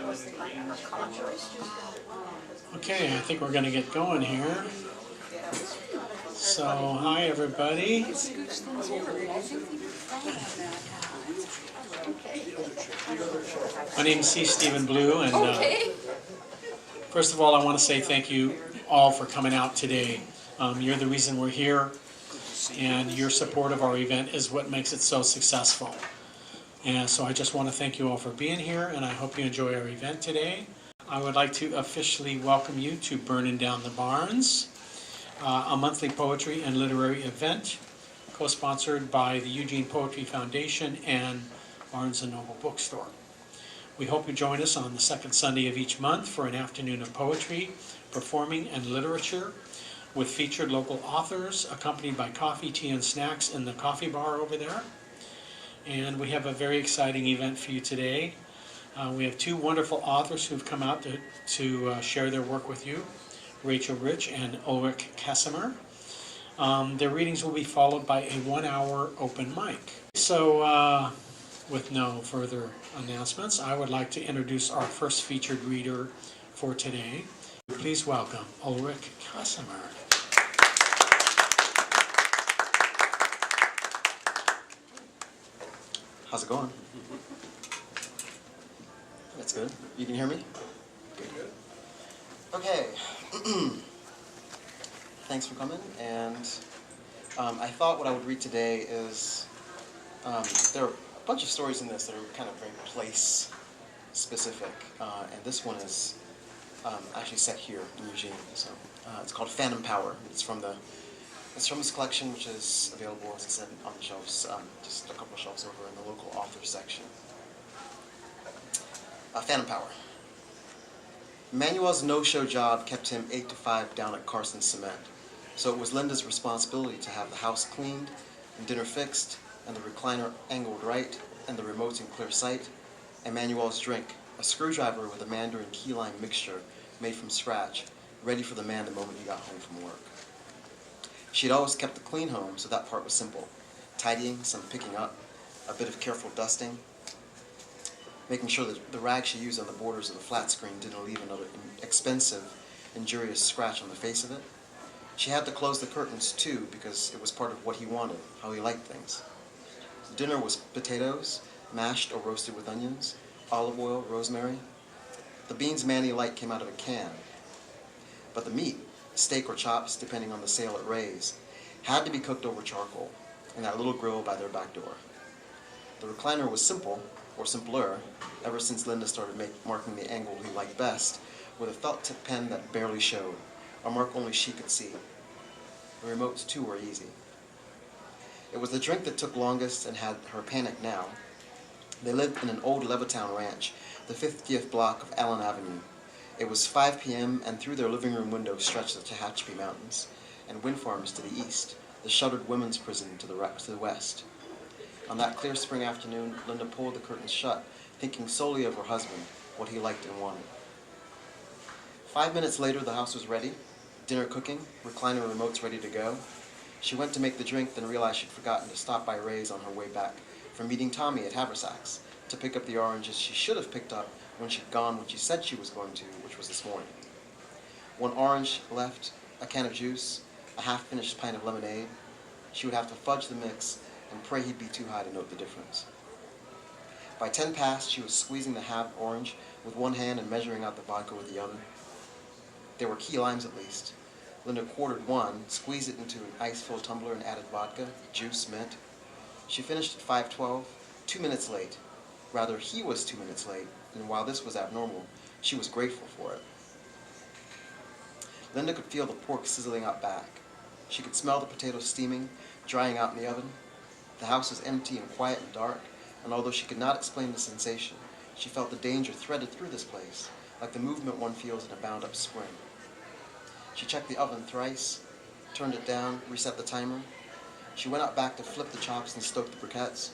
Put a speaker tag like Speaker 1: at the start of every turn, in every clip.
Speaker 1: Okay, I think we're going to get going here. So, hi everybody. My name is C. Stephen Blue, and first of all, I want to say thank you all for coming out today. You're the reason we're here, and your support of our event is what makes it so successful. And so I just want to thank you all for being here, and I hope you enjoy our event today. I would like to officially welcome you to Burnin Down the Barnes, a monthly poetry and literary event co-sponsored by the Eugene Poetry Foundation and Barnes Noble Bookstore. We hope you join us on the second Sunday of each month for an afternoon of poetry, performing, and literature with featured local authors, accompanied by coffee, tea, and snacks in the coffee bar over there. And we have a very exciting event for you today. We have two wonderful authors who've come out to share their work with you, Rachel Rich and Ulrick Casimir. Their readings will be followed by a 1-hour open mic. So with no further announcements, I would like to introduce our first featured reader for today. Please welcome Ulrick Casimir.
Speaker 2: How's it going? That's good. You can hear me? Good. Okay. Thanks for coming. And I thought what I would read today is, there are a bunch of stories in this that are kind of very place specific. And this one is actually set here in Eugene. So it's called Phantom Power. It's from this collection, which is available, as I said, on the shelves, just a couple of shelves over in the local author section. Phantom Power. Manuel's no-show job kept him 8 to 5 down at Carson Cement, so it was Linda's responsibility to have the house cleaned and dinner fixed and the recliner angled right and the remotes in clear sight, and Manuel's drink, a screwdriver with a mandarin key lime mixture made from scratch, ready for the man the moment he got home from work. She had always kept a clean home, so that part was simple. Tidying, some picking up, a bit of careful dusting, making sure that the rag she used on the borders of the flat screen didn't leave another expensive, injurious scratch on the face of it. She had to close the curtains too, because it was part of what he wanted, how he liked things. Dinner was potatoes, mashed or roasted with onions, olive oil, rosemary. The beans Manny liked came out of a can. But the meat, steak or chops, depending on the sale at Ray's, had to be cooked over charcoal in that little grill by their back door. The recliner was simple, or simpler, ever since Linda started marking the angle he liked best with a felt-tip pen that barely showed, a mark only she could see. The remotes, too, were easy. It was the drink that took longest and had her panic now. They lived in an old Levittown ranch, the 50th block of Allen Avenue. It was 5 p.m., and through their living room window stretched the Tehachapi Mountains, and wind farms to the east, the shuttered women's prison to the west. On that clear spring afternoon, Linda pulled the curtains shut, thinking solely of her husband, what he liked and wanted. 5 minutes later, the house was ready, dinner cooking, recliner remotes ready to go. She went to make the drink, then realized she'd forgotten to stop by Ray's on her way back from meeting Tommy at Haversacks to pick up the oranges she should have picked up when she'd gone when she said she was going to, which was this morning. 1 orange left, a can of juice, a half-finished pint of lemonade. She would have to fudge the mix and pray he'd be too high to note the difference. By 10 past, she was squeezing the half orange with one hand and measuring out the vodka with the other. There were key limes at least. Linda quartered one, squeezed it into an ice-filled tumbler and added vodka, juice, mint. She finished at 5:12, 2 minutes late. Rather, he was 2 minutes late, and while this was abnormal, she was grateful for it. Linda could feel the pork sizzling out back. She could smell the potatoes steaming, drying out in the oven. The house was empty and quiet and dark, and although she could not explain the sensation, she felt the danger threaded through this place, like the movement one feels in a bound-up spring. She checked the oven thrice, turned it down, reset the timer. She went out back to flip the chops and stoke the briquettes.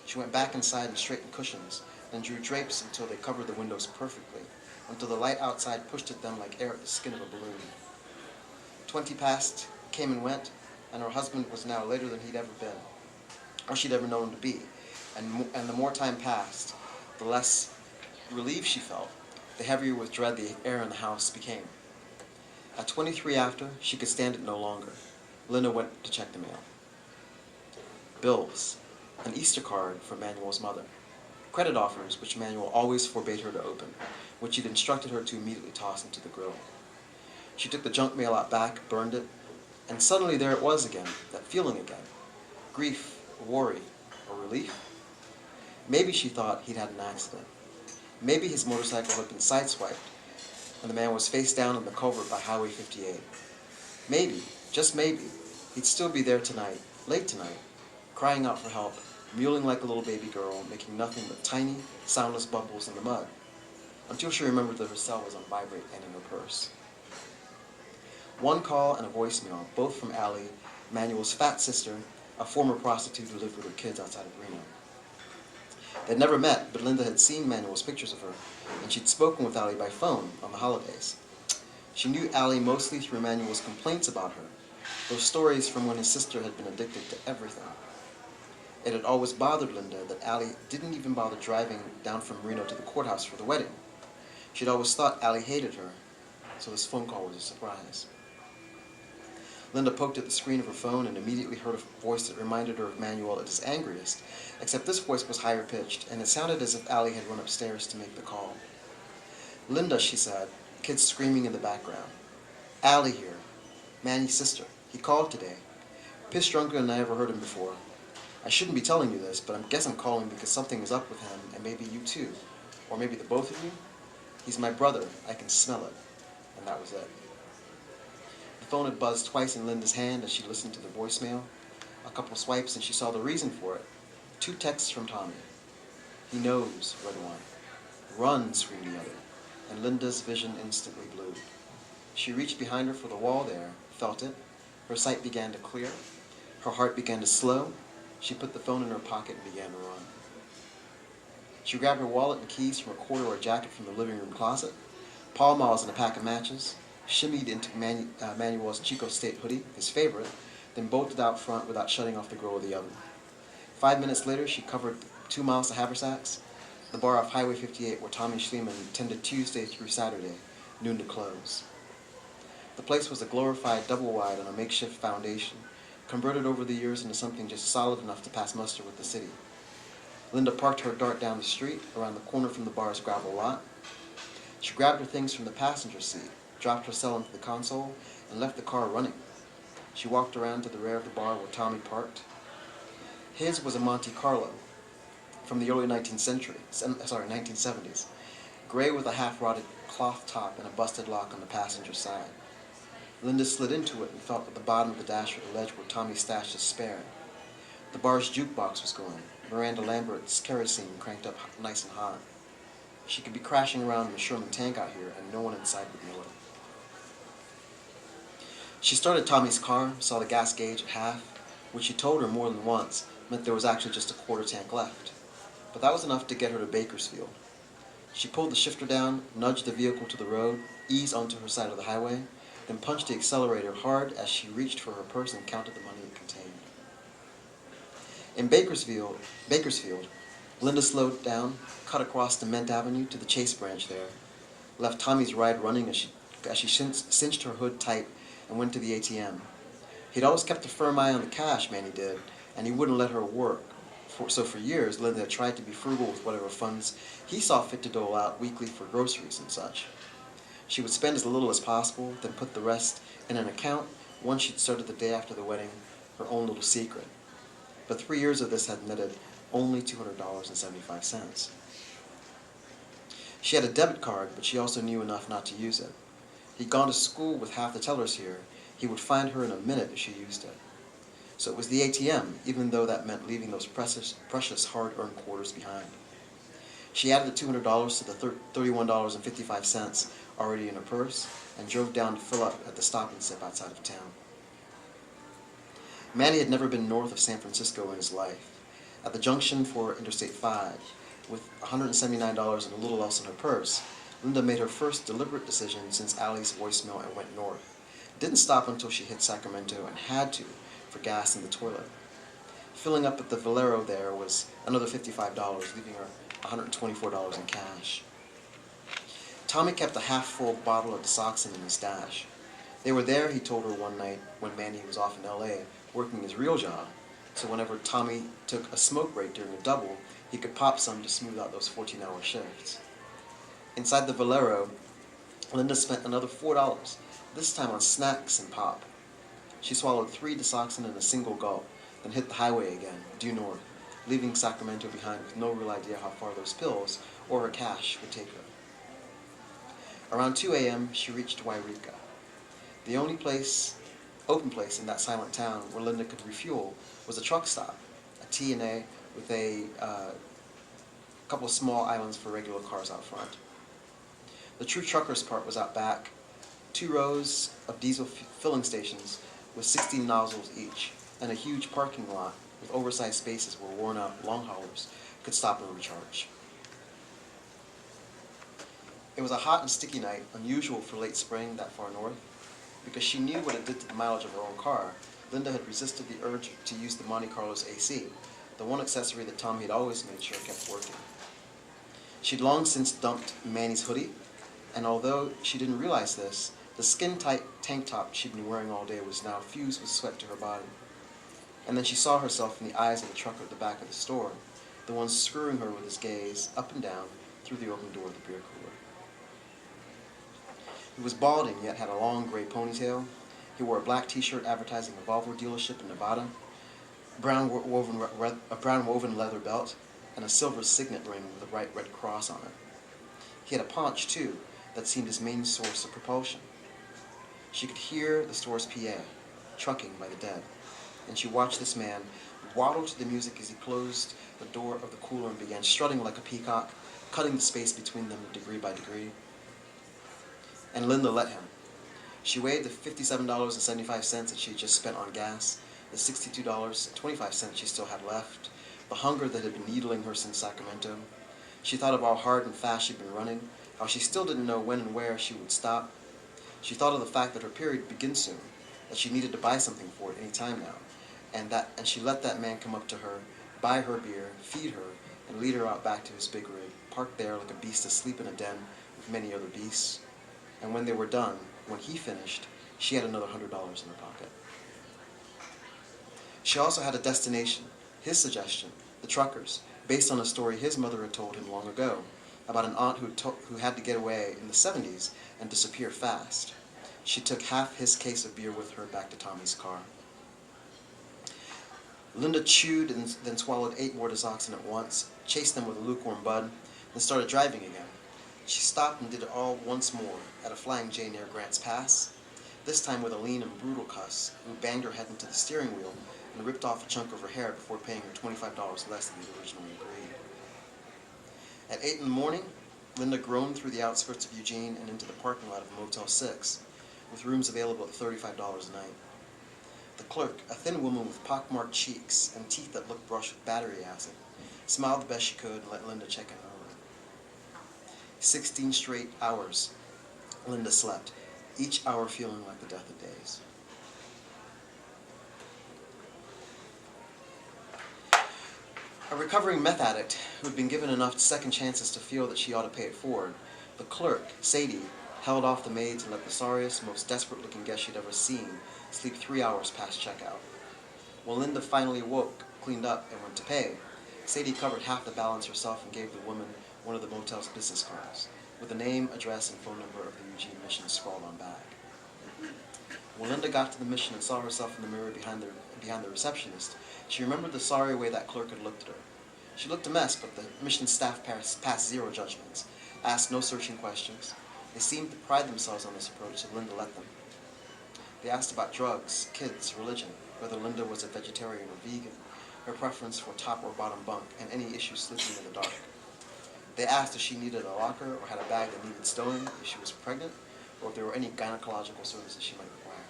Speaker 2: She went back inside and straightened cushions, then drew drapes until they covered the windows perfectly, until the light outside pushed at them like air at the skin of a balloon. 20 past came and went, and her husband was now later than he'd ever been, or she'd ever known him to be. And the more time passed, the less relieved she felt, the heavier with dread the air in the house became. At 23 after, she could stand it no longer. Linda went to check the mail. Bills. An Easter card for Manuel's mother. Credit offers, which Manuel always forbade her to open, which he'd instructed her to immediately toss into the grill. She took the junk mail out back, burned it, and suddenly there it was again, that feeling again. Grief, worry, or relief? Maybe she thought he'd had an accident. Maybe his motorcycle had been sideswiped, and the man was face down in the culvert by Highway 58. Maybe, just maybe, he'd still be there tonight, late tonight, crying out for help, mewling like a little baby girl, making nothing but tiny, soundless bubbles in the mud, until she remembered that her cell was on vibrate and in her purse. One call and a voicemail, both from Allie, Manuel's fat sister, a former prostitute who lived with her kids outside of Reno. They'd never met, but Linda had seen Manuel's pictures of her, and she'd spoken with Allie by phone on the holidays. She knew Allie mostly through Manuel's complaints about her, those stories from when his sister had been addicted to everything. It had always bothered Linda that Allie didn't even bother driving down from Reno to the courthouse for the wedding. She'd always thought Allie hated her, so this phone call was a surprise. Linda poked at the screen of her phone and immediately heard a voice that reminded her of Manuel at his angriest, except this voice was higher pitched, and it sounded as if Allie had run upstairs to make the call. Linda, she said, kids screaming in the background. Allie here, Manny's sister. He called today. Pissed drunker than I ever heard him before. I shouldn't be telling you this, but I guess I'm calling because something is up with him, and maybe you too. Or maybe the both of you. He's my brother. I can smell it. And that was it. The phone had buzzed twice in Linda's hand as she listened to the voicemail. A couple swipes and she saw the reason for it. 2 texts from Tommy. He knows, read one. Run, screamed the other. And Linda's vision instantly blue. She reached behind her for the wall there, felt it. Her sight began to clear. Her heart began to slow. She put the phone in her pocket and began to run. She grabbed her wallet and keys from a corduroy jacket from the living room closet, Pall Malls and a pack of matches, shimmied into Manuel's Chico State hoodie, his favorite, then bolted out front without shutting off the grill of the oven. 5 minutes later, she covered 2 miles to Haversacks, the bar off Highway 58 where Tommy Schliemann tended Tuesday through Saturday, noon to close. The place was a glorified double-wide on a makeshift foundation, converted over the years into something just solid enough to pass muster with the city. Linda parked her dart down the street, around the corner from the bar's gravel lot. She grabbed her things from the passenger seat, dropped her cell into the console, and left the car running. She walked around to the rear of the bar where Tommy parked. His was a Monte Carlo from the early 1970s, gray with a half-rotted cloth top and a busted lock on the passenger side. Linda slid into it and felt at the bottom of the dash for the ledge where Tommy stashed his spare. The bar's jukebox was going. Miranda Lambert's kerosene cranked up nice and hot. She could be crashing around in a Sherman tank out here, and no one inside would know it. She started Tommy's car, saw the gas gauge at half, which he told her more than once meant there was actually just a quarter tank left. But that was enough to get her to Bakersfield. She pulled the shifter down, nudged the vehicle to the road, eased onto her side of the highway, then punched the accelerator hard as she reached for her purse and counted the money it contained. In Bakersfield, Linda slowed down, cut across Dement Avenue to the Chase branch there, left Tommy's ride running as she cinched her hood tight and went to the ATM. He'd always kept a firm eye on the cash, Manny did, and he wouldn't let her work. So for years, Linda had tried to be frugal with whatever funds he saw fit to dole out weekly for groceries and such. She would spend as little as possible, then put the rest in an account, one she'd started the day after the wedding, her own little secret. But 3 years of this had netted only $200.75. She had a debit card, but she also knew enough not to use it. He'd gone to school with half the tellers here. He would find her in a minute if she used it. So it was the ATM, even though that meant leaving those precious hard-earned quarters behind. She added the $200 to the $31.55 already in her purse and drove down to fill up at the Stop and Sip outside of town. Manny had never been north of San Francisco in his life. At the junction for Interstate 5, with $179 and a little else in her purse, Linda made her first deliberate decision since Allie's voicemail and went north. Didn't stop until she hit Sacramento and had to for gas in the toilet. Filling up at the Valero there was another $55, leaving her $124 in cash. Tommy kept a half-full bottle of desoxin in his stash. They were there, he told her one night, when Manny was off in L.A. working his real job, so whenever Tommy took a smoke break during a double, he could pop some to smooth out those 14-hour shifts. Inside the Valero, Linda spent another $4, this time on snacks and pop. She swallowed 3 desoxin in a single gulp, then hit the highway again, due north, leaving Sacramento behind with no real idea how far those pills or her cash would take her. Around 2 a.m., she reached Wairika. The only open place in that silent town where Linda could refuel was a truck stop, a T&A with a couple of small islands for regular cars out front. The true truckers' part was out back, 2 rows of diesel filling stations with 16 nozzles each, and a huge parking lot with oversized spaces where worn-out long haulers could stop and recharge. It was a hot and sticky night, unusual for late spring that far north. Because she knew what it did to the mileage of her own car, Linda had resisted the urge to use the Monte Carlo's AC, the one accessory that Tommy had always made sure kept working. She'd long since dumped Manny's hoodie, and although she didn't realize this, the skin-tight tank top she'd been wearing all day was now fused with sweat to her body. And then she saw herself in the eyes of the trucker at the back of the store, the one screwing her with his gaze up and down through the open door of the beer cooler. He was balding, yet had a long gray ponytail. He wore a black t-shirt advertising a Volvo dealership in Nevada, a brown woven leather belt, and a silver signet ring with a bright red cross on it. He had a paunch, too, that seemed his main source of propulsion. She could hear the store's PA, trucking by the dead, and she watched this man waddle to the music as he closed the door of the cooler and began strutting like a peacock, cutting the space between them degree by degree. And Linda let him. She weighed the $57.75 that she had just spent on gas, the $62.25 she still had left, the hunger that had been needling her since Sacramento. She thought of how hard and fast she'd been running, how she still didn't know when and where she would stop. She thought of the fact that her period begins soon, that she needed to buy something for it any time now, and she let that man come up to her, buy her beer, feed her, and lead her out back to his big rig, parked there like a beast asleep in a den with many other beasts. And when they were done, when he finished, she had another $100 in her pocket. She also had a destination, his suggestion, the truckers, based on a story his mother had told him long ago, about an aunt who had to get away in the 70s and disappear fast. She took half his case of beer with her back to Tommy's car. Linda chewed and then swallowed 8 more desoxin at once, chased them with a lukewarm bud, then started driving again. She stopped and did it all once more at a Flying J near Grants Pass, this time with a lean and brutal cuss who banged her head into the steering wheel and ripped off a chunk of her hair before paying her $25 less than he'd originally agreed. At 8 in the morning, Linda groaned through the outskirts of Eugene and into the parking lot of Motel 6, with rooms available at $35 a night. The clerk, a thin woman with pockmarked cheeks and teeth that looked brushed with battery acid, smiled the best she could and let Linda check in her room. 16 straight hours Linda slept, each hour feeling like the death of days. A recovering meth addict who had been given enough second chances to feel that she ought to pay it forward, the clerk, Sadie, held off the maids and let the sorriest, most desperate-looking guest she'd ever seen sleep 3 hours past checkout. When Linda finally woke, cleaned up, and went to pay, Sadie covered half the balance herself and gave the woman one of the motel's business cards, with the name, address, and phone number of the Eugene mission scrawled on back. When Linda got to the mission and saw herself in the mirror behind the receptionist, she remembered the sorry way that clerk had looked at her. She looked a mess, but the mission staff passed zero judgments, asked no searching questions. They seemed to pride themselves on this approach, so Linda let them. They asked about drugs, kids, religion, whether Linda was a vegetarian or vegan, her preference for top or bottom bunk, and any issues sleeping in the dark. They asked if she needed a locker or had a bag that needed stowing, if she was pregnant, or if there were any gynecological services she might require.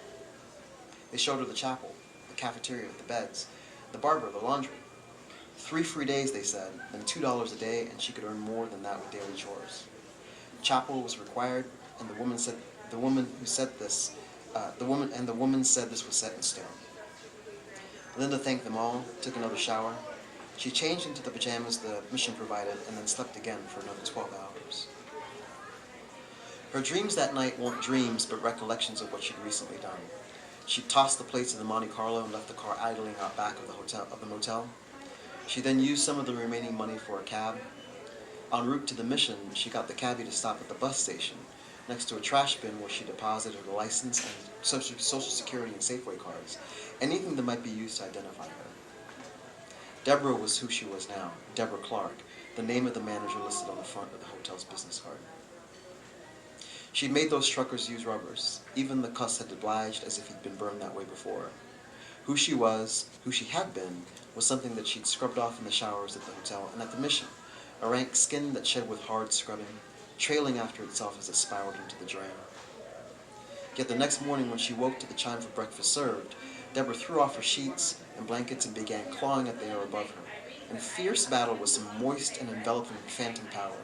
Speaker 2: They showed her the chapel, the cafeteria, the beds, the barber, the laundry. 3 free days, they said, then $2 a day, and she could earn more than that with daily chores. Chapel was required, and the woman said this was set in stone. Linda thanked them all, took another shower. She changed into the pajamas the mission provided, and then slept again for another 12 hours. Her dreams that night weren't dreams, but recollections of what she'd recently done. She tossed the plates in the Monte Carlo and left the car idling out back of the motel. She then used some of the remaining money for a cab. En route to the mission, she got the cabbie to stop at the bus station, next to a trash bin where she deposited her license and social security and Safeway cards, anything that might be used to identify her. Deborah was who she was now, Deborah Clark, the name of the manager listed on the front of the hotel's business card. She'd made those truckers use rubbers. Even the cuss had obliged as if he'd been burned that way before. Who she was, who she had been, was something that she'd scrubbed off in the showers at the hotel and at the mission, a rank skin that shed with hard scrubbing, trailing after itself as it spiraled into the drain. Yet the next morning when she woke to the chime for breakfast served, Deborah threw off her sheets and blankets and began clawing at the air above her, in fierce battle with some moist and enveloping phantom power,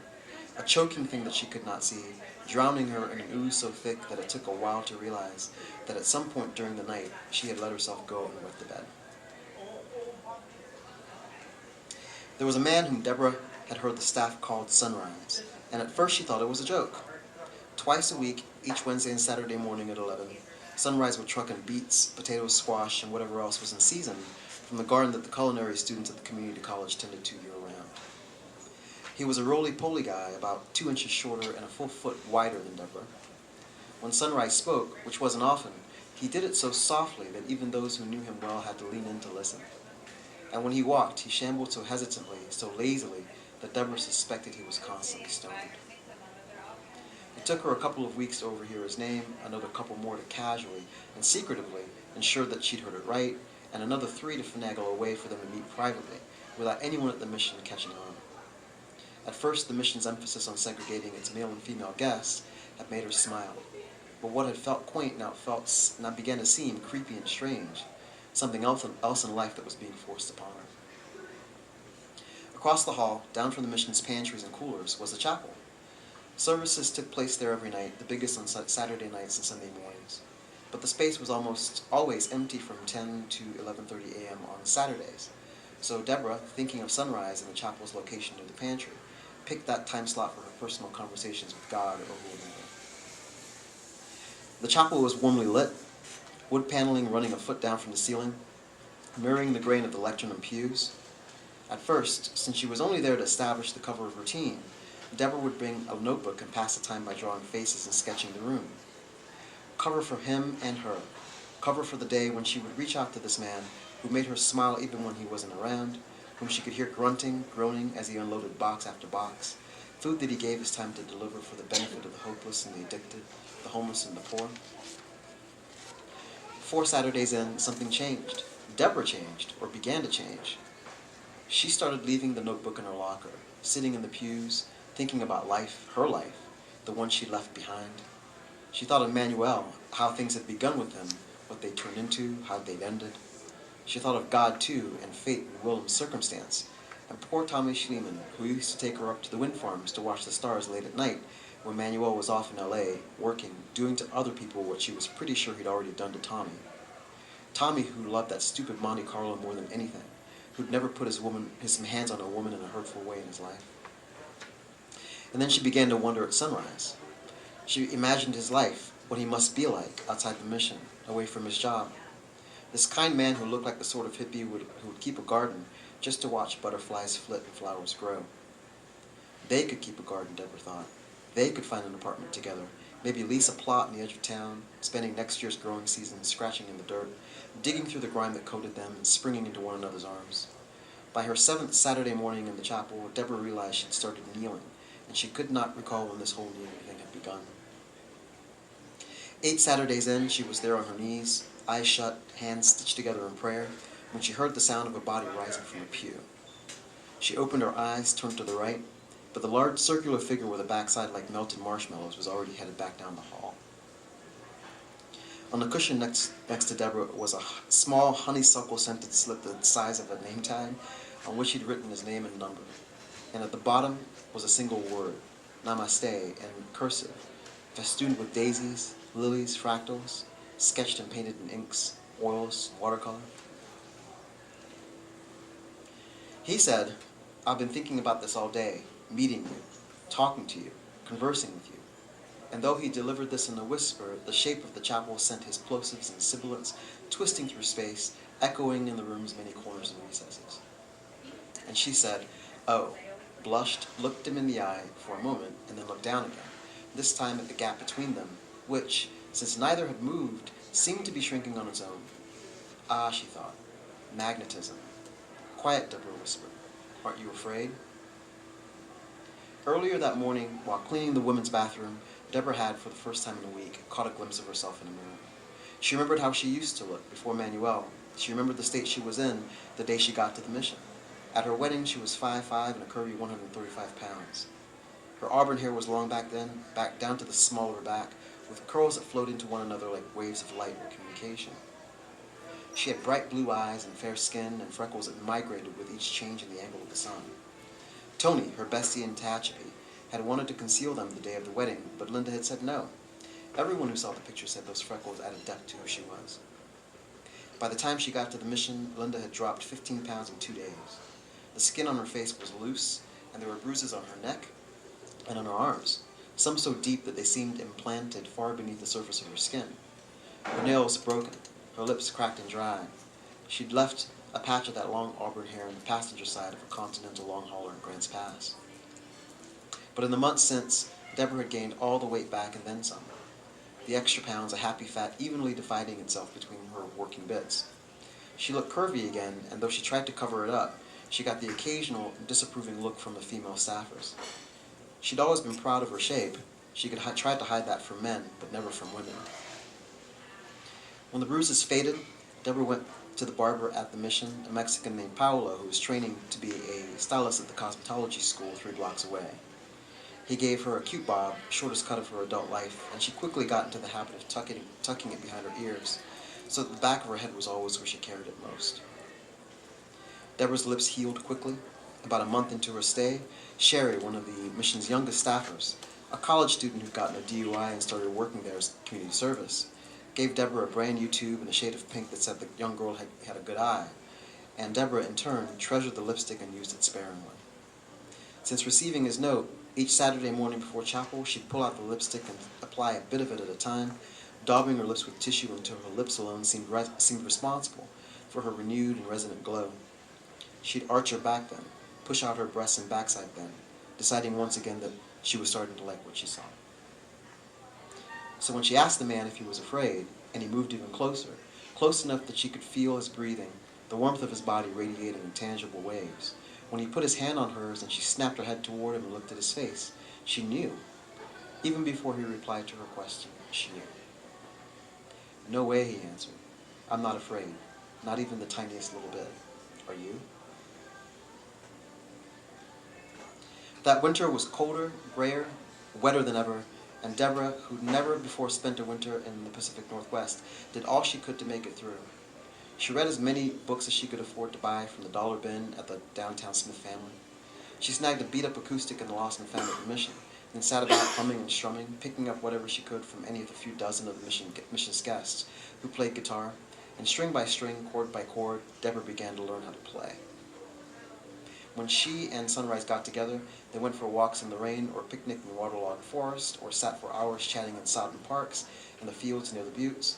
Speaker 2: a choking thing that she could not see, drowning her in an ooze so thick that it took a while to realize that at some point during the night she had let herself go and wet the bed. There was a man whom Deborah had heard the staff called Sunrise, and at first she thought it was a joke. Twice a week, each Wednesday and Saturday morning at 11, Sunrise would truck in beets, potatoes, squash, and whatever else was in season from the garden that the culinary students at the community college tended to year-round. He was a roly-poly guy, about 2 inches shorter and a full foot wider than Deborah. When Sunrise spoke, which wasn't often, he did it so softly that even those who knew him well had to lean in to listen. And when he walked, he shambled so hesitantly, so lazily, that Deborah suspected he was constantly stoned. It took her a couple of weeks to overhear his name, another couple more to casually and secretively ensure that she'd heard it right, and another 3 to finagle a way for them to meet privately, without anyone at the mission catching on. At first, the mission's emphasis on segregating its male and female guests had made her smile, but what had felt quaint now began to seem creepy and strange, something else in life that was being forced upon her. Across the hall, down from the mission's pantries and coolers, was the chapel. Services took place there every night, the biggest on Saturday nights and Sunday mornings. But the space was almost always empty from 10 to 11:30 a.m. on Saturdays. So Deborah, thinking of Sunrise and the chapel's location near the pantry, picked that time slot for her personal conversations with God or whomever. The chapel was warmly lit, wood paneling running a foot down from the ceiling, mirroring the grain of the lectern and pews. At first, since she was only there to establish the cover of routine, Deborah would bring a notebook and pass the time by drawing faces and sketching the room. Cover for him and her. Cover for the day when she would reach out to this man who made her smile even when he wasn't around, whom she could hear grunting, groaning as he unloaded box after box, food that he gave his time to deliver for the benefit of the hopeless and the addicted, the homeless and the poor. 4 Saturdays in, something changed. Deborah changed, or began to change. She started leaving the notebook in her locker, sitting in the pews, thinking about life, her life, the one she left behind. She thought of Manuel, how things had begun with him, what they turned into, how they'd ended. She thought of God, too, and fate and will and circumstance, and poor Tommy Schliemann, who used to take her up to the wind farms to watch the stars late at night when Manuel was off in L.A., working, doing to other people what she was pretty sure he'd already done to Tommy. Tommy, who loved that stupid Monte Carlo more than anything, who'd never put his hands on a woman in a hurtful way in his life. And then she began to wonder at Sunrise. She imagined his life, what he must be like outside the mission, away from his job. This kind man who looked like the sort of hippie who would keep a garden just to watch butterflies flit and flowers grow. They could keep a garden, Deborah thought. They could find an apartment together, maybe lease a plot on the edge of town, spending next year's growing season scratching in the dirt, digging through the grime that coated them, and springing into one another's arms. By her 7th Saturday morning in the chapel, Deborah realized she'd started kneeling, and she could not recall when this whole kneeling thing had begun. 8 Saturdays in, she was there on her knees, eyes shut, hands stitched together in prayer, when she heard the sound of a body rising from a pew. She opened her eyes, turned to the right, but the large circular figure with a backside like melted marshmallows was already headed back down the hall. On the cushion next to Deborah was a small honeysuckle-scented slip the size of a name tag on which he'd written his name and number. And at the bottom was a single word, Namaste, in cursive, festooned with daisies, lilies, fractals, sketched and painted in inks, oils, watercolor. He said, "I've been thinking about this all day, meeting you, talking to you, conversing with you. And though he delivered this in a whisper, the shape of the chapel sent his plosives and sibilants twisting through space, echoing in the room's many corners and recesses. And she said, "Oh," blushed, looked him in the eye for a moment, and then looked down again, this time at the gap between them, which, since neither had moved, seemed to be shrinking on its own. Ah, she thought, magnetism. "Quiet," Deborah whispered. "Aren't you afraid?" Earlier that morning, while cleaning the women's bathroom, Deborah had, for the first time in a week, caught a glimpse of herself in a mirror. She remembered how she used to look before Manuel. She remembered the state she was in the day she got to the mission. At her wedding, she was 5'5" and a curvy 135 pounds. Her auburn hair was long back then, back down to the small of her back, with curls that flowed into one another like waves of light or communication. She had bright blue eyes and fair skin and freckles that migrated with each change in the angle of the sun. Tony, her bestie in Tehachapi, had wanted to conceal them the day of the wedding, but Linda had said no. Everyone who saw the picture said those freckles added depth to who she was. By the time she got to the mission, Linda had dropped 15 pounds in 2 days. The skin on her face was loose, and there were bruises on her neck and on her arms, some so deep that they seemed implanted far beneath the surface of her skin. Her nails broken, her lips cracked and dry. She'd left a patch of that long auburn hair on the passenger side of a Continental long hauler in Grants Pass. But in the months since, Deborah had gained all the weight back and then some. The extra pounds, a happy fat evenly dividing itself between her working bits. She looked curvy again, and though she tried to cover it up, she got the occasional disapproving look from the female staffers. She'd always been proud of her shape. She could try to hide that from men, but never from women. When the bruises faded, Deborah went to the barber at the mission, a Mexican named Paolo, who was training to be a stylist at the cosmetology school 3 blocks away. He gave her a cute bob, shortest cut of her adult life, and she quickly got into the habit of tucking it behind her ears, so that the back of her head was always where she carried it most. Deborah's lips healed quickly. About a month into her stay, Sherry, one of the mission's youngest staffers, a college student who'd gotten a DUI and started working there as community service, gave Deborah a brand new tube in a shade of pink that said the young girl had a good eye, and Deborah, in turn, treasured the lipstick and used it sparingly. Since receiving his note, each Saturday morning before chapel, she'd pull out the lipstick and apply a bit of it at a time, daubing her lips with tissue until her lips alone seemed responsible for her renewed and resonant glow. She'd arch her back then, push out her breasts and backside then, deciding once again that she was starting to like what she saw. So when she asked the man if he was afraid, and he moved even closer, close enough that she could feel his breathing, the warmth of his body radiating in tangible waves, when he put his hand on hers and she snapped her head toward him and looked at his face, she knew. Even before he replied to her question, she knew. "No way," he answered. "I'm not afraid, not even the tiniest little bit. Are you?" That winter was colder, grayer, wetter than ever, and Deborah, who'd never before spent a winter in the Pacific Northwest, did all she could to make it through. She read as many books as she could afford to buy from the dollar bin at the downtown Smith family. She snagged a beat-up acoustic in the Lost and Found at the mission, then sat about humming and strumming, picking up whatever she could from any of the few dozen of the mission's guests who played guitar, and string by string, chord by chord, Deborah began to learn how to play. When she and Sunrise got together, they went for walks in the rain, or picnicked in waterlogged forest, or sat for hours chatting in sodden parks in the fields near the buttes.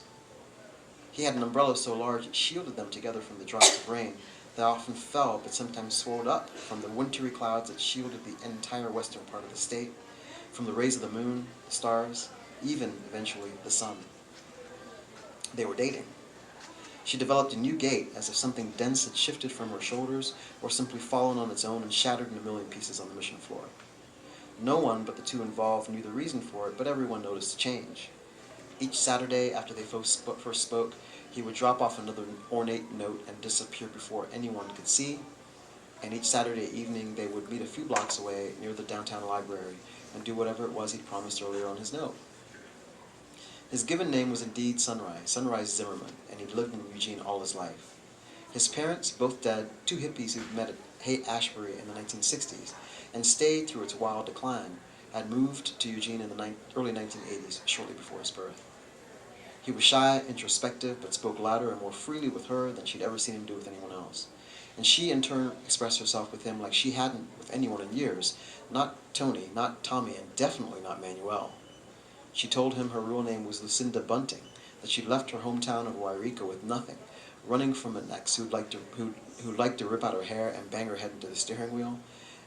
Speaker 2: He had an umbrella so large it shielded them together from the drops of rain that often fell but sometimes swelled up from the wintry clouds that shielded the entire western part of the state, from the rays of the moon, the stars, even, eventually, the sun. They were dating. She developed a new gait, as if something dense had shifted from her shoulders, or simply fallen on its own and shattered in a million pieces on the mission floor. No one but the two involved knew the reason for it, but everyone noticed a change. Each Saturday, after they first spoke, he would drop off another ornate note and disappear before anyone could see, and each Saturday evening they would meet a few blocks away near the downtown library and do whatever it was he'd promised earlier on his note. His given name was indeed Sunrise Zimmerman, and he'd lived in Eugene all his life. His parents, both dead, two hippies who'd met at Haight-Ashbury in the 1960s and stayed through its wild decline, had moved to Eugene in the early 1980s, shortly before his birth. He was shy, introspective, but spoke louder and more freely with her than she'd ever seen him do with anyone else. And she, in turn, expressed herself with him like she hadn't with anyone in years, not Tony, not Tommy, and definitely not Manuel. She told him her real name was Lucinda Bunting, that she'd left her hometown of Wairika with nothing, running from an ex who'd liked to rip out her hair and bang her head into the steering wheel.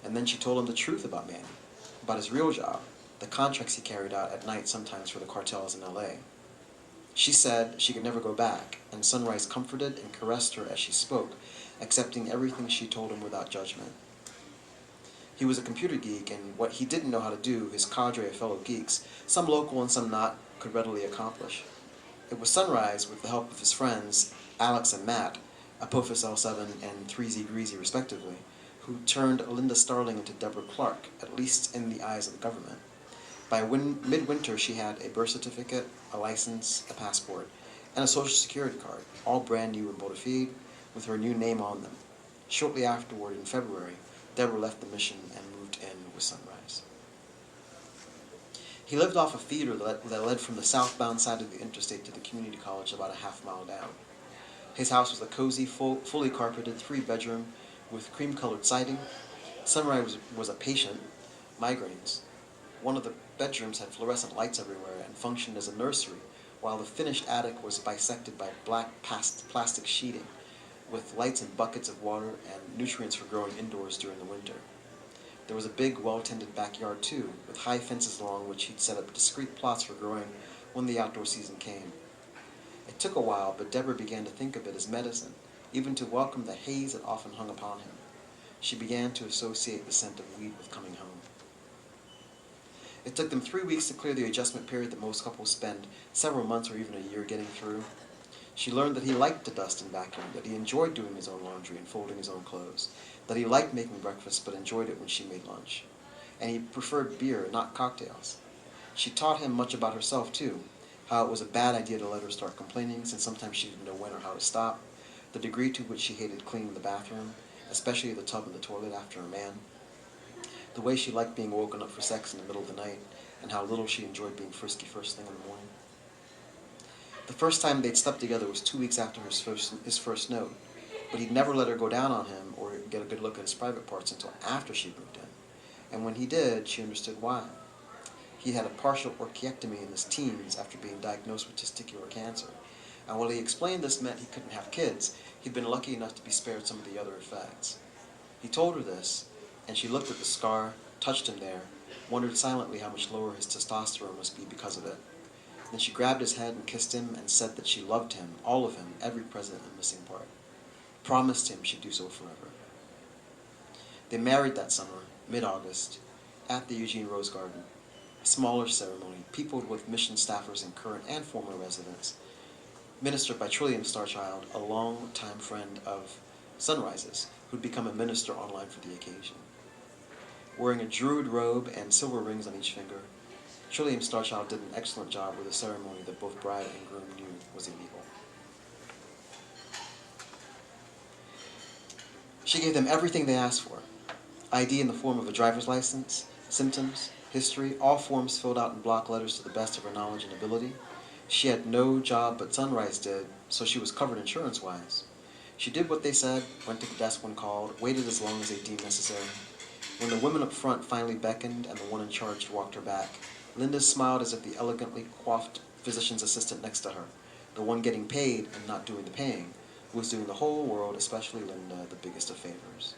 Speaker 2: And then she told him the truth about Manny, about his real job, the contracts he carried out at night sometimes for the cartels in L.A. She said she could never go back, and Sunrise comforted and caressed her as she spoke, accepting everything she told him without judgment. He was a computer geek, and what he didn't know how to do, his cadre of fellow geeks, some local and some not, could readily accomplish. It was Sunrise, with the help of his friends, Alex and Matt, Apophis L7 and 3Z Greasy respectively, who turned Linda Starling into Deborah Clark, at least in the eyes of the government. By midwinter, she had a birth certificate, a license, a passport, and a social security card, all brand new and bona fide, with her new name on them. Shortly afterward, in February, Deborah left the mission and moved in with Sunrise. He lived off a feeder that led from the southbound side of the interstate to the community college about a half-mile down. His house was a cozy, fully carpeted 3-bedroom with cream-colored siding. Sunrise was a patient, migraines. One of the bedrooms had fluorescent lights everywhere and functioned as a nursery, while the finished attic was bisected by black plastic sheeting, with lights and buckets of water and nutrients for growing indoors during the winter. There was a big, well-tended backyard too, with high fences along which he'd set up discrete plots for growing when the outdoor season came. It took a while, but Deborah began to think of it as medicine, even to welcome the haze that often hung upon him. She began to associate the scent of weed with coming home. It took them 3 weeks to clear the adjustment period that most couples spend several months or even a year getting through. She learned that he liked to dust and vacuum, that he enjoyed doing his own laundry and folding his own clothes, that he liked making breakfast but enjoyed it when she made lunch, and he preferred beer, not cocktails. She taught him much about herself, too, how it was a bad idea to let her start complaining, since sometimes she didn't know when or how to stop, the degree to which she hated cleaning the bathroom, especially the tub and the toilet after a man, the way she liked being woken up for sex in the middle of the night, and how little she enjoyed being frisky first thing in the morning. The first time they'd slept together was 2 weeks after his first note, but he'd never let her go down on him or get a good look at his private parts until after she moved in. And when he did, she understood why. He had a partial orchiectomy in his teens after being diagnosed with testicular cancer, and while he explained this meant he couldn't have kids, he'd been lucky enough to be spared some of the other effects. He told her this, and she looked at the scar, touched him there, wondered silently how much lower his testosterone must be because of it. Then she grabbed his head and kissed him and said that she loved him, all of him, every present and missing part. Promised him she'd do so forever. They married that summer, mid-August, at the Eugene Rose Garden, a smaller ceremony, peopled with mission staffers and current and former residents, ministered by Trillium Starchild, a long-time friend of Sunrise's, who'd become a minister online for the occasion. Wearing a druid robe and silver rings on each finger, Trillium Starchild did an excellent job with a ceremony that both bride and groom knew was illegal. She gave them everything they asked for. ID in the form of a driver's license, symptoms, history, all forms filled out in block letters to the best of her knowledge and ability. She had no job but Sunrise did, so she was covered insurance-wise. She did what they said, went to the desk when called, waited as long as they deemed necessary. When the women up front finally beckoned and the one in charge walked her back, Linda smiled as if the elegantly coiffed physician's assistant next to her, the one getting paid and not doing the paying, who was doing the whole world, especially Linda, the biggest of favors.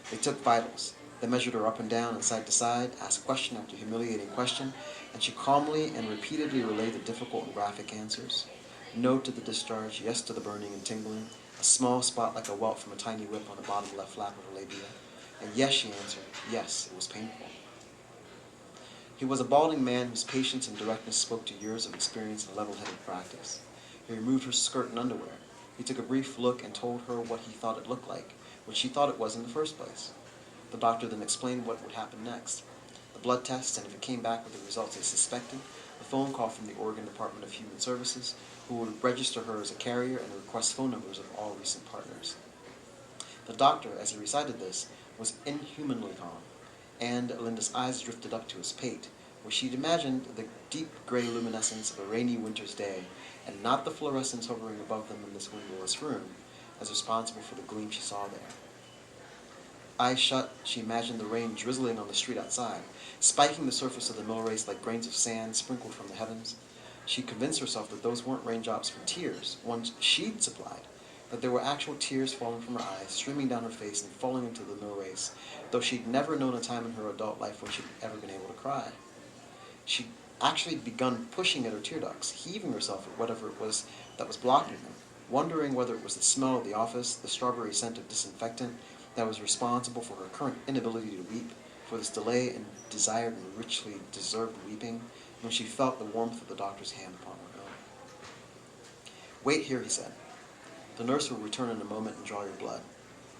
Speaker 2: They took vitals. They measured her up and down and side to side, asked question after humiliating question, and she calmly and repeatedly relayed the difficult and graphic answers. No to the discharge, yes to the burning and tingling, a small spot like a welt from a tiny whip on the bottom left flap of her labia. And yes, she answered, yes, it was painful. He was a balding man whose patience and directness spoke to years of experience and level-headed practice. He removed her skirt and underwear. He took a brief look and told her what he thought it looked like, what she thought it was in the first place. The doctor then explained what would happen next. The blood test, and if it came back with the results they suspected, a phone call from the Oregon Department of Human Services, who would register her as a carrier and request phone numbers of all recent partners. The doctor, as he recited this, was inhumanly calm, and Linda's eyes drifted up to his pate, where she'd imagined the deep gray luminescence of a rainy winter's day, and not the fluorescence hovering above them in this windowless room, as responsible for the gleam she saw there. Eyes shut, she imagined the rain drizzling on the street outside, spiking the surface of the mill race like grains of sand sprinkled from the heavens. She convinced herself that those weren't raindrops from tears, ones she'd supplied, that there were actual tears falling from her eyes, streaming down her face and falling into the mill race, though she'd never known a time in her adult life when she'd ever been able to cry. She'd actually begun pushing at her tear ducts, heaving herself at whatever it was that was blocking them, wondering whether it was the smell of the office, the strawberry scent of disinfectant, that was responsible for her current inability to weep, for this delay in desired and richly deserved weeping, when she felt the warmth of the doctor's hand upon her own. "Wait here," he said. "The nurse will return in a moment and draw your blood.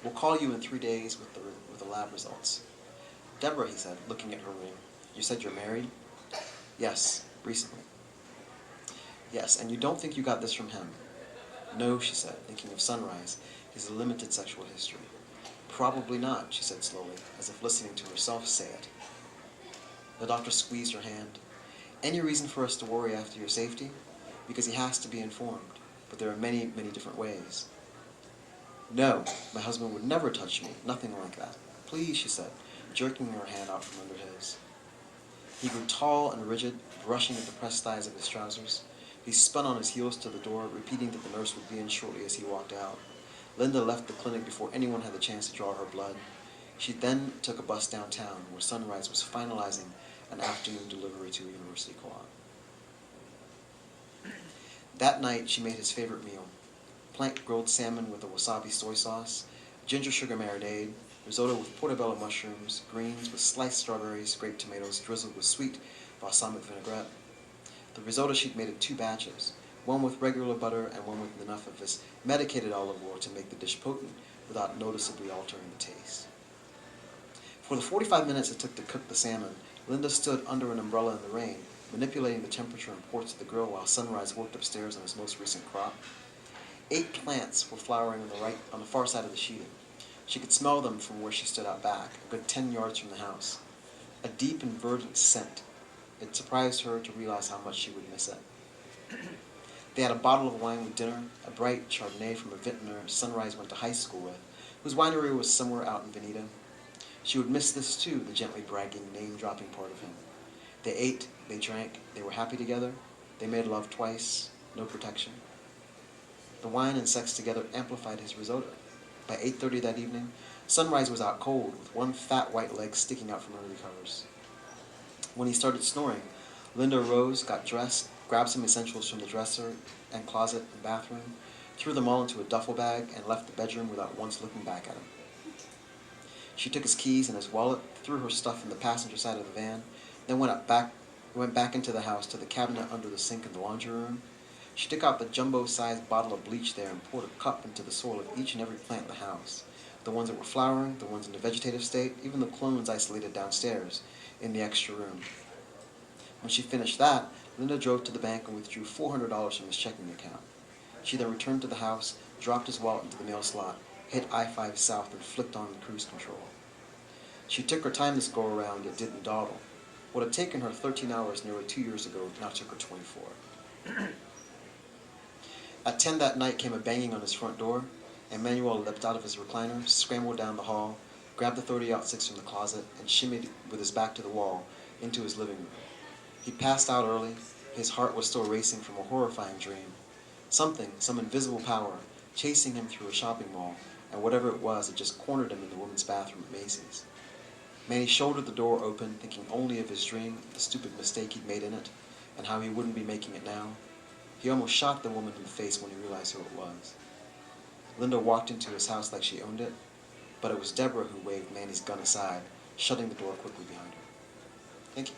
Speaker 2: We'll call you in 3 days with the lab results." "Deborah," he said, looking at her ring, "you said you're married?" "Yes, recently." "Yes, and you don't think you got this from him?" "No," she said, thinking of Sunrise, his limited sexual history. "Probably not," she said slowly, as if listening to herself say it. The doctor squeezed her hand. "Any reason for us to worry after your safety? Because he has to be informed, but there are many, many different ways." "No, my husband would never touch me, nothing like that. Please," she said, jerking her hand out from under his. He grew tall and rigid, brushing at the pressed thighs of his trousers. He spun on his heels to the door, repeating that the nurse would be in shortly as he walked out. Linda left the clinic before anyone had the chance to draw her blood. She then took a bus downtown, where Sunrise was finalizing an afternoon delivery to a university co-op. That night, she made his favorite meal: planked grilled salmon with a wasabi soy sauce, ginger sugar marinade, risotto with portobello mushrooms, greens with sliced strawberries, grape tomatoes drizzled with sweet balsamic vinaigrette. The risotto she'd made in 2 batches, one with regular butter and one with enough of his medicated olive oil to make the dish potent without noticeably altering the taste. For the 45 minutes it took to cook the salmon, Linda stood under an umbrella in the rain, manipulating the temperature and ports of the grill while Sunrise worked upstairs on his most recent crop. 8 plants were flowering on the far side of the sheeting. She could smell them from where she stood out back, a good 10 yards from the house. A deep and verdant scent. It surprised her to realize how much she would miss it. They had a bottle of wine with dinner, a bright Chardonnay from a vintner Sunrise went to high school with, whose winery was somewhere out in Veneta. She would miss this too, the gently bragging, name-dropping part of him. They ate, they drank, they were happy together, they made love twice, no protection. The wine and sex together amplified his risotto. By 8:30 that evening, Sunrise was out cold, with one fat white leg sticking out from under the covers. When he started snoring, Linda rose, got dressed, grabbed some essentials from the dresser and closet and bathroom, threw them all into a duffel bag, and left the bedroom without once looking back at him. She took his keys and his wallet, threw her stuff in the passenger side of the van, then went back into the house to the cabinet under the sink in the laundry room. She took out the jumbo-sized bottle of bleach there and poured a cup into the soil of each and every plant in the house. The ones that were flowering, the ones in the vegetative state, even the clones isolated downstairs in the extra room. When she finished that, Linda drove to the bank and withdrew $400 from his checking account. She then returned to the house, dropped his wallet into the mail slot, hit I-5 south, and flicked on cruise control. She took her time this go-around, it didn't dawdle. What had taken her 13 hours nearly 2 years ago now took her 24. At 10 that night came a banging on his front door. Emmanuel leapt out of his recliner, scrambled down the hall, grabbed the .30-06 from the closet, and shimmied with his back to the wall into his living room. He passed out early. His heart was still racing from a horrifying dream. Something, some invisible power, chasing him through a shopping mall, and whatever it was, it just cornered him in the women's bathroom at Macy's. Manny shouldered the door open, thinking only of his dream, the stupid mistake he'd made in it, and how he wouldn't be making it now. He almost shot the woman in the face when he realized who it was. Linda walked into his house like she owned it, but it was Deborah who waved Manny's gun aside, shutting the door quickly behind her. Thank you.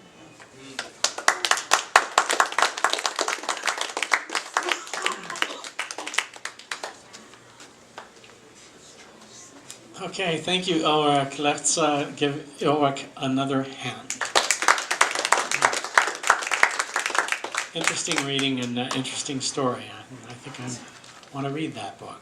Speaker 1: Okay, thank you, Ulrick. Let's give Ulrick another hand. Interesting reading and interesting story. I think I want to read that book.